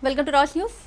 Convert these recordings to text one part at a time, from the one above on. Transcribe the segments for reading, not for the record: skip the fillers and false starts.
Welcome to Raj news.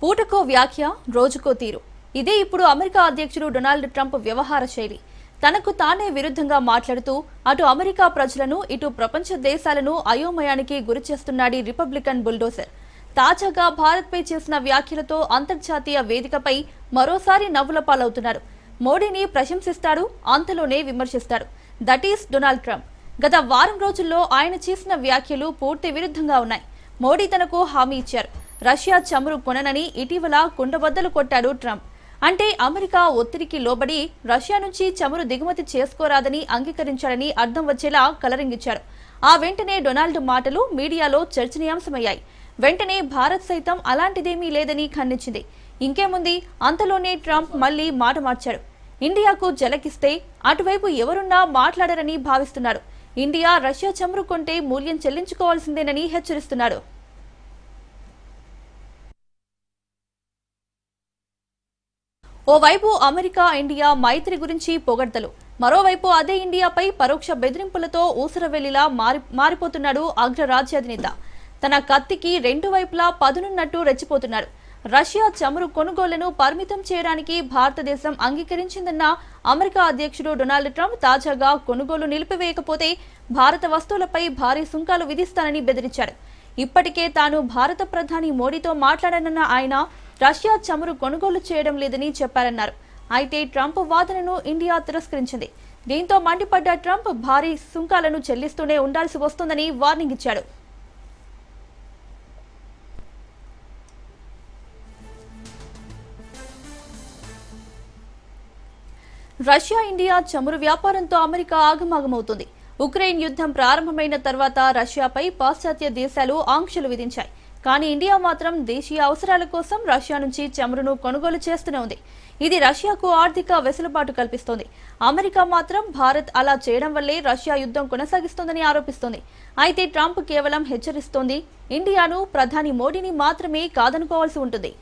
పూటకో వ్యాఖ్య, రోజుకో తీరు. ఇదే ఇప్పుడు అమెరికా అధ్యక్షుడు డొనాల్డ్ ట్రంప్ వ్యవహార శైలి. తనకు తానే విరుద్ధంగా మాట్లాడుతూ అటు అమెరికా ప్రజలను ఇటు ప్రపంచ దేశాలను అయోమయానికి గురిచేస్తున్నాడు రిపబ్లికన్ బుల్డోజర్. తాజాగా భారత్పై చేసిన వ్యాఖ్యలతో అంతర్జాతీయ వేదికపై మరోసారి నవ్వుల పాలవుతున్నారు. మోడీని ప్రశంసిస్తాడు, అంతలోనే విమర్శిస్తాడు. That is Donald Trump. గత వారం రోజుల్లో ఆయన చేసిన వ్యాఖ్యలు పూర్తి విరుద్ధంగా ఉన్నాయి. మోడీ తనకు హామీ ఇచ్చారు. రష్యా చమురు కొననని ఇటీవల కుండబద్దలు కొట్టాడు ట్రంప్. అంటే అమెరికా ఒత్తిడికి లోబడి రష్యా నుంచి చమురు దిగుమతి చేసుకోరాదని అంగీకరించాడని అర్థం వచ్చేలా కలరింగిచ్చారు. ఆ వెంటనే డొనాల్డ్ మాటలు మీడియాలో చర్చనీయాంశమయ్యాయి. వెంటనే భారత్ సైతం అలాంటిదేమీ లేదని ఖండించింది. ఇంకేముంది, అంతలోనే ట్రంప్ మళ్లీ మాట మార్చాడు. ఇండియాకు జలకిస్తే అటువైపు ఎవరున్నా మాట్లాడరని భావిస్తున్నారు. ఇండియా రష్యా చమురు కొంటే మూల్యం చెల్లించుకోవాల్సిందేనని హెచ్చరిస్తున్నాడు. ఓవైపు అమెరికా ఇండియా మైత్రి గురించి పొగడ్తలు, మరోవైపు అదే ఇండియాపై పరోక్ష బెదిరింపులతో ఊసరవెల్లిలా మారిపోతున్నాడు అగ్రరాజ్యాధినేత. తన కత్తికి రెండు వైపులా పదునున్నట్టు రెచ్చిపోతున్నాడు. రష్యా చమురు కొనుగోళ్లను పరిమితం చేయడానికి భారతదేశం అంగీకరించిందన్న అమెరికా అధ్యక్షుడు డొనాల్డ్ ట్రంప్ తాజాగా కొనుగోలు నిలిపివేయకపోతే భారత వస్తువులపై భారీ సుంకాలు విధిస్తానని బెదిరించారు. ఇప్పటికే తాను భారత ప్రధాని మోడీతో మాట్లాడనన్న ఆయన రష్యా చమురు కొనుగోలు చేయడం లేదని చెప్పారన్నారు. అయితే ట్రంప్ వాదనను ఇండియా తిరస్కరించింది. దీంతో మండిపడ్డ ట్రంప్ భారీ సుంకాలను చెల్లిస్తూనే ఉండాల్సి వస్తుందని వార్నింగ్ ఇచ్చాడు. రష్యా ఇండియా చమురు వ్యాపారంతో అమెరికా ఆగమాగమవుతుంది. ఉక్రెయిన్ యుద్ధం ప్రారంభమైన తర్వాత రష్యాపై పాశ్చాత్య దేశాలు ఆంక్షలు విధించాయి. కానీ ఇండియా మాత్రం దేశీయ అవసరాల కోసం రష్యా నుంచి చమురును కొనుగోలు చేస్తూనే ఉంది. ఇది రష్యాకు ఆర్థిక వెసులుబాటు కల్పిస్తోంది. అమెరికా మాత్రం భారత్ అలా చేయడం వల్లే రష్యా యుద్ధం కొనసాగిస్తోందని ఆరోపిస్తోంది. అయితే ట్రంప్ కేవలం హెచ్చరిస్తోంది, ఇండియాను, ప్రధాని మోడీని మాత్రమే కాదనుకోవాల్సి ఉంటుంది.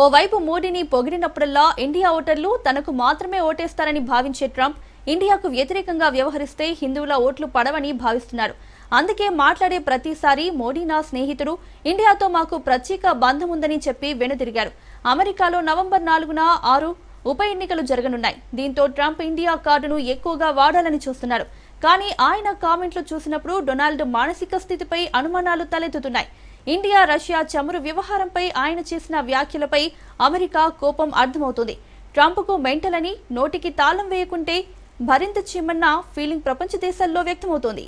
ఓవైపు మోడీని పొగిడినప్పుడల్లా ఇండియా ఓటర్లు తనకు మాత్రమే ఓటేస్తారని భావించే ట్రంప్ ఇండియాకు వ్యతిరేకంగా వ్యవహరిస్తే హిందువుల ఓట్లు పడవని భావిస్తున్నారు. అందుకే మాట్లాడే ప్రతిసారి మోడీ నా స్నేహితుడు, ఇండియాతో మాకు ప్రత్యేక బంధం ఉందని చెప్పి వెనుదిరిగారు. అమెరికాలో నవంబర్ 4న 6 ఉప ఎన్నికలు జరగనున్నాయి. దీంతో ట్రంప్ ఇండియా కార్డును ఎక్కువగా వాడాలని చూస్తున్నారు. కానీ ఆయన కామెంట్లు చూసినప్పుడు డొనాల్డ్ మానసిక స్థితిపై అనుమానాలు తలెత్తుతున్నాయి. ఇండియా రష్యా చమురు వ్యవహారంపై ఆయన చేసిన వ్యాఖ్యలపై అమెరికా కోపం అర్థమవుతుంది. ట్రంప్కు మెంటల్ అని నోటికి తాళం వేయకుంటే భరించ చిమ్మన్న ఫీలింగ్ ప్రపంచ దేశాల్లో వ్యక్తమవుతోంది.